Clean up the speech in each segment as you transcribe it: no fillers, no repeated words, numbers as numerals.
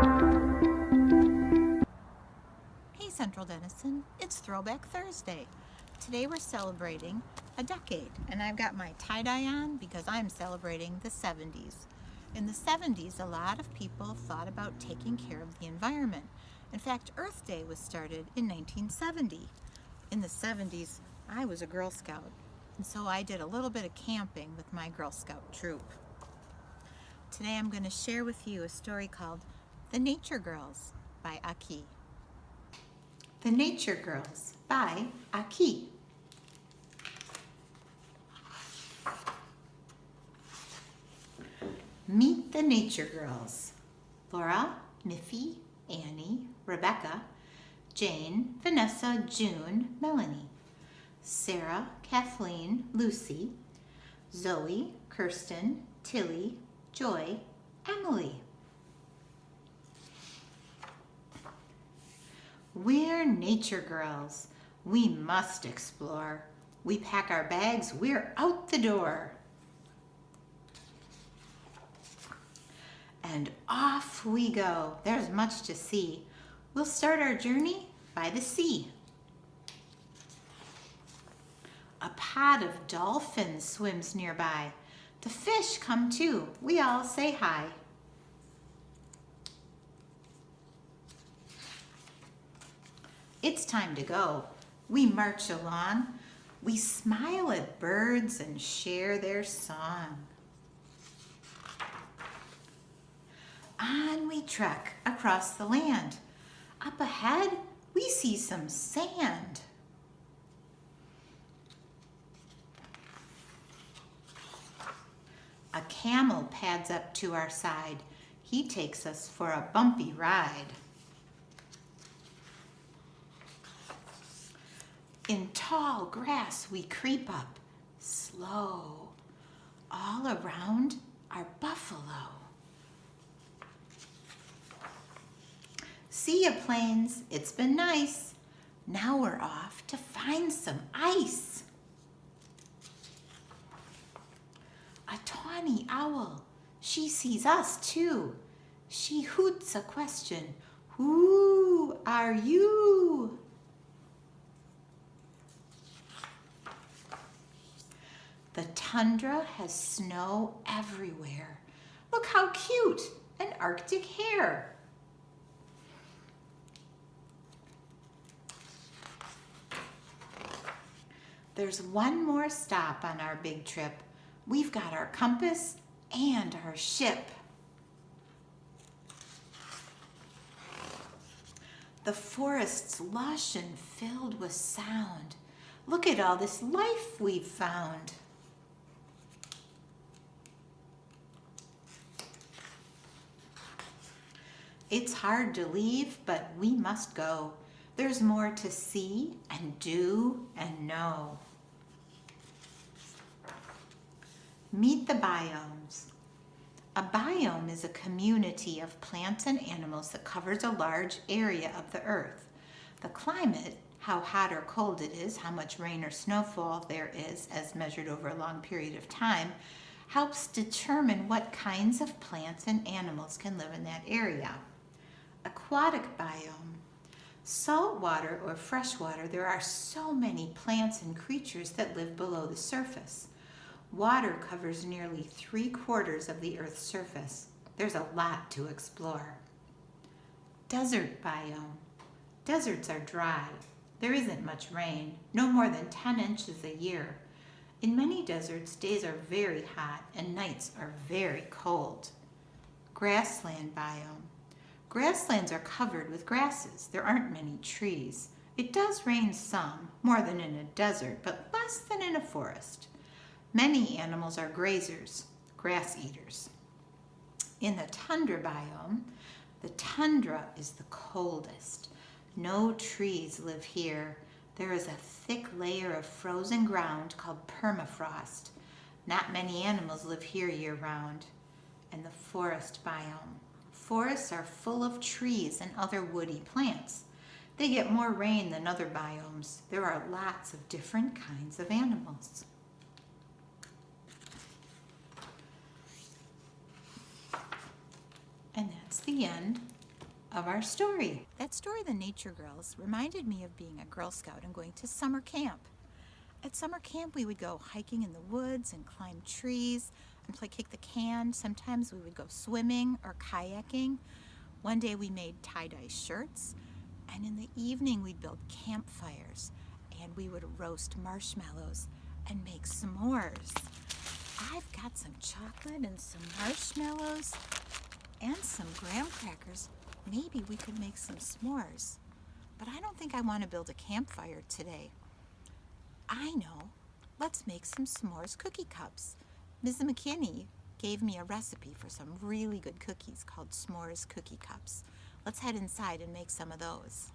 Hey Central Denison, it's Throwback Thursday. Today we're celebrating a decade, and I've got my tie-dye on because I'm celebrating the 70s. In the 70s, a lot of people thought about taking care of the environment. In fact, Earth Day was started in 1970. In the 70s, I was a Girl Scout, and so I did a little bit of camping with my Girl Scout troop. Today I'm going to share with you a story called The Nature Girls by Aki. The Nature Girls by Aki. Meet the Nature Girls. Laura, Niffy, Annie, Rebecca, Jane, Vanessa, June, Melanie, Sarah, Kathleen, Lucy, Zoe, Kirsten, Tilly, Joy, Emily. We're nature girls. We must explore. We pack our bags, we're out the door. And off we go. There's much to see. We'll start our journey by the sea. A pod of dolphins swims nearby. The fish come too. We all say hi. It's time to go. We march along. We smile at birds and share their song. On we trek across the land. Up ahead, we see some sand. A camel pads up to our side. He takes us for a bumpy ride. In tall grass we creep up, slow. All around are buffalo. See ya, plains, it's been nice. Now we're off to find some ice. A tawny owl, she sees us too. She hoots a question, who are you? The tundra has snow everywhere. Look how cute, an Arctic hare. There's one more stop on our big trip. We've got our compass and our ship. The forest's lush and filled with sound. Look at all this life we've found. It's hard to leave, but we must go. There's more to see and do and know. Meet the biomes. A biome is a community of plants and animals that covers a large area of the earth. The climate, how hot or cold it is, how much rain or snowfall there is as measured over a long period of time, helps determine what kinds of plants and animals can live in that area. Aquatic biome. Saltwater or freshwater, there are so many plants and creatures that live below the surface. Water covers nearly 3/4 of the Earth's surface. There's a lot to explore. Desert biome. Deserts are dry. There isn't much rain, no more than 10 inches a year. In many deserts, days are very hot and nights are very cold. Grassland biome. Grasslands are covered with grasses. There aren't many trees. It does rain some, more than in a desert, but less than in a forest. Many animals are grazers, grass eaters. In the tundra biome, the tundra is the coldest. No trees live here. There is a thick layer of frozen ground called permafrost. Not many animals live here year-round. And the forest biome. Forests are full of trees and other woody plants. They get more rain than other biomes. There are lots of different kinds of animals. And that's the end of our story. That story, The Nature Girls, reminded me of being a Girl Scout and going to summer camp. At summer camp, we would go hiking in the woods and climb trees and play kick the can. Sometimes we would go swimming or kayaking. One day we made tie-dye shirts, and in the evening we'd build campfires, and we would roast marshmallows and make s'mores. I've got some chocolate and some marshmallows and some graham crackers. Maybe we could make some s'mores. But I don't think I want to build a campfire today. I know. Let's make some s'mores cookie cups. Ms. McKinney gave me a recipe for some really good cookies called s'mores cookie cups. Let's head inside and make some of those.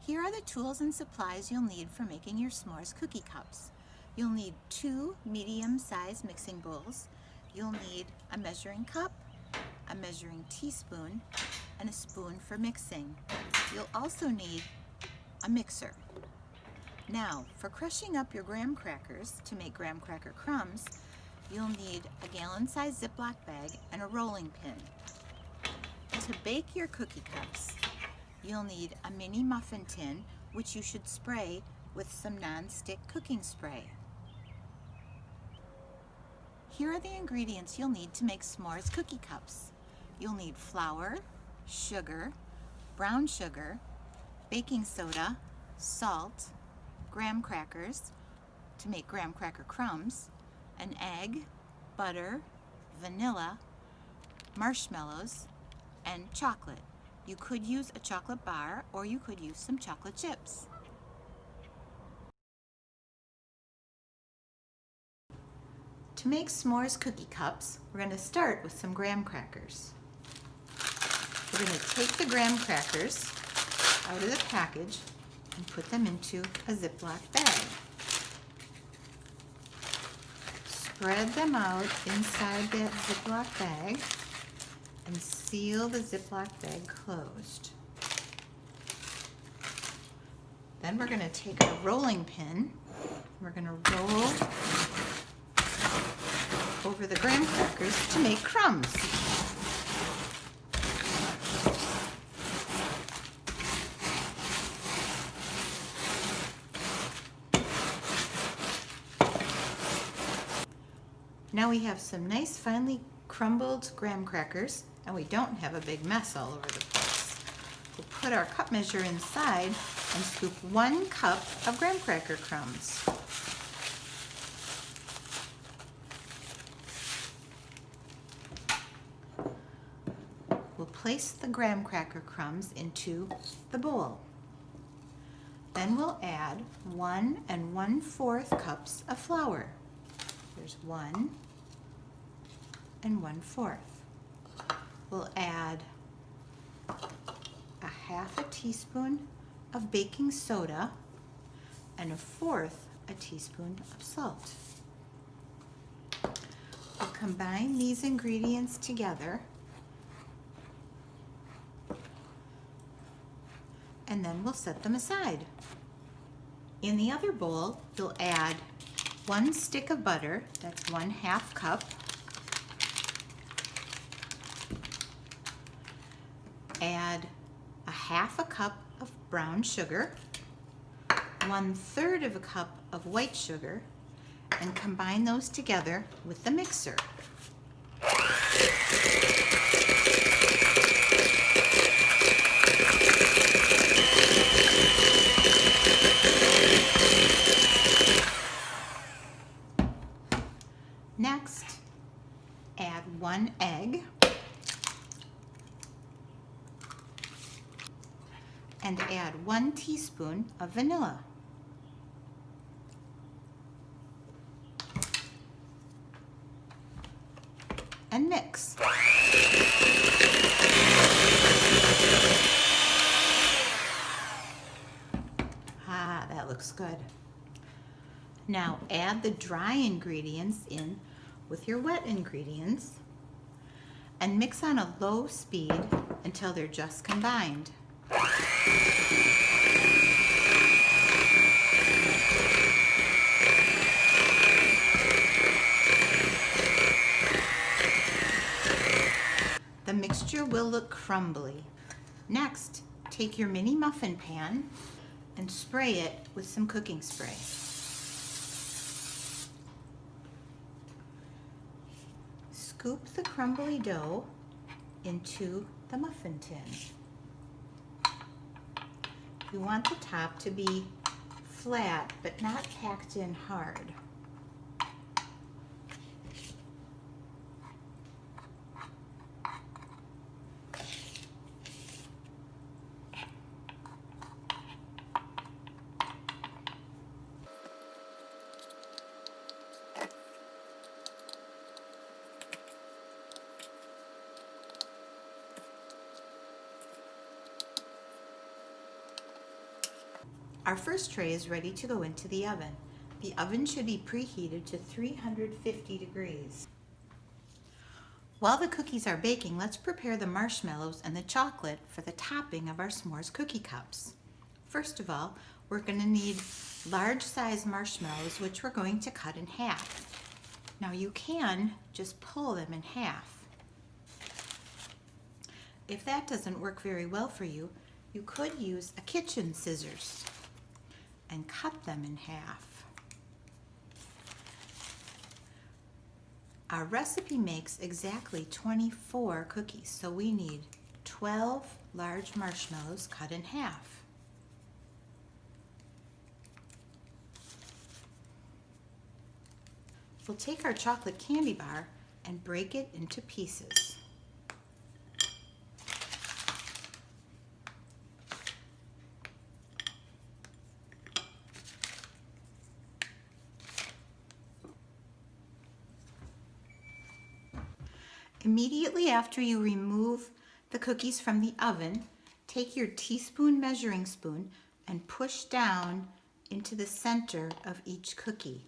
Here are the tools and supplies you'll need for making your s'mores cookie cups. You'll need 2 medium-sized mixing bowls. You'll need a measuring cup, a measuring teaspoon, and a spoon for mixing. You'll also need a mixer. Now, for crushing up your graham crackers to make graham cracker crumbs, you'll need a gallon-sized Ziploc bag and a rolling pin. To bake your cookie cups, you'll need a mini muffin tin, which you should spray with some non-stick cooking spray. Here are the ingredients you'll need to make s'mores cookie cups. You'll need flour, sugar, brown sugar, baking soda, salt, graham crackers to make graham cracker crumbs, an egg, butter, vanilla, marshmallows, and chocolate. You could use a chocolate bar or you could use some chocolate chips. To make s'mores cookie cups, we're going to start with some graham crackers. We're going to take the graham crackers out of the package and put them into a Ziploc bag. Spread them out inside that Ziploc bag and seal the Ziploc bag closed. Then we're going to take our rolling pin. We're going to roll over the graham crackers to make crumbs. Now we have some nice finely crumbled graham crackers, and we don't have a big mess all over the place. We'll put our cup measure inside and scoop 1 cup of graham cracker crumbs. We'll place the graham cracker crumbs into the bowl. Then we'll add 1 1/4 cups of flour. There's 1 1/4. We'll add a 1/2 teaspoon of baking soda and 1/4 teaspoon of salt. We'll combine these ingredients together and then we'll set them aside. In the other bowl, you'll add 1 stick of butter, that's 1/2 cup. Add a 1/2 cup of brown sugar, 1/3 of a cup of white sugar, and combine those together with the mixer. Next, add 1 egg and add 1 teaspoon of vanilla. And mix. That looks good. Now add the dry ingredients in with your wet ingredients and mix on a low speed until they're just combined. The mixture will look crumbly. Next, take your mini muffin pan and spray it with some cooking spray. Scoop the crumbly dough into the muffin tin. You want the top to be flat but not packed in hard. Our first tray is ready to go into the oven. The oven should be preheated to 350 degrees. While the cookies are baking, let's prepare the marshmallows and the chocolate for the topping of our s'mores cookie cups. First of all, we're going to need large size marshmallows, which we're going to cut in half. Now you can just pull them in half. If that doesn't work very well for you, you could use a kitchen scissors and cut them in half. Our recipe makes exactly 24 cookies, so we need 12 large marshmallows cut in half. We'll take our chocolate candy bar and break it into pieces. Immediately after you remove the cookies from the oven, take your teaspoon measuring spoon and push down into the center of each cookie.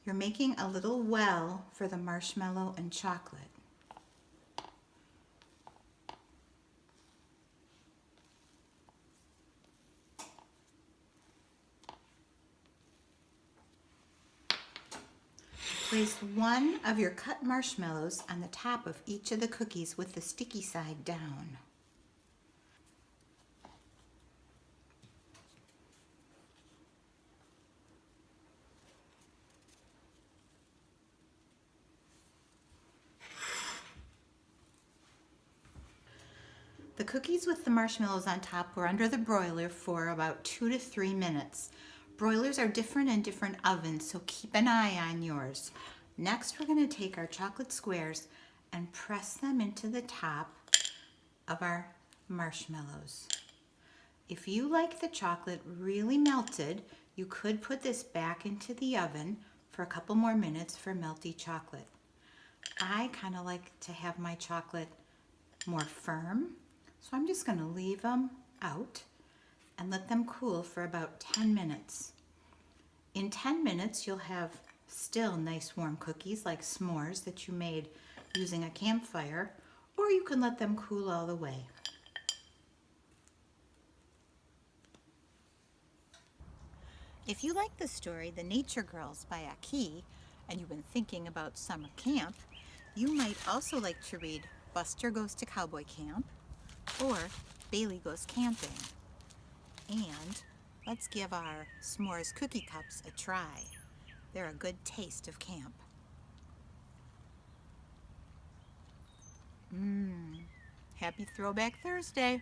You're making a little well for the marshmallow and chocolate. Place one of your cut marshmallows on the top of each of the cookies with the sticky side down. The cookies with the marshmallows on top were under the broiler for about 2 to 3 minutes. Broilers are different in different ovens, so keep an eye on yours. Next, we're going to take our chocolate squares and press them into the top of our marshmallows. If you like the chocolate really melted, you could put this back into the oven for a couple more minutes for melty chocolate. I kind of like to have my chocolate more firm, so I'm just going to leave them out and let them cool for about 10 minutes. In 10 minutes, you'll have still nice warm cookies like s'mores that you made using a campfire, or you can let them cool all the way. If you like the story The Nature Girls by Aki, and you've been thinking about summer camp, you might also like to read Buster Goes to Cowboy Camp or Bailey Goes Camping. And let's give our s'mores cookie cups a try. They're a good taste of camp. Happy Throwback Thursday!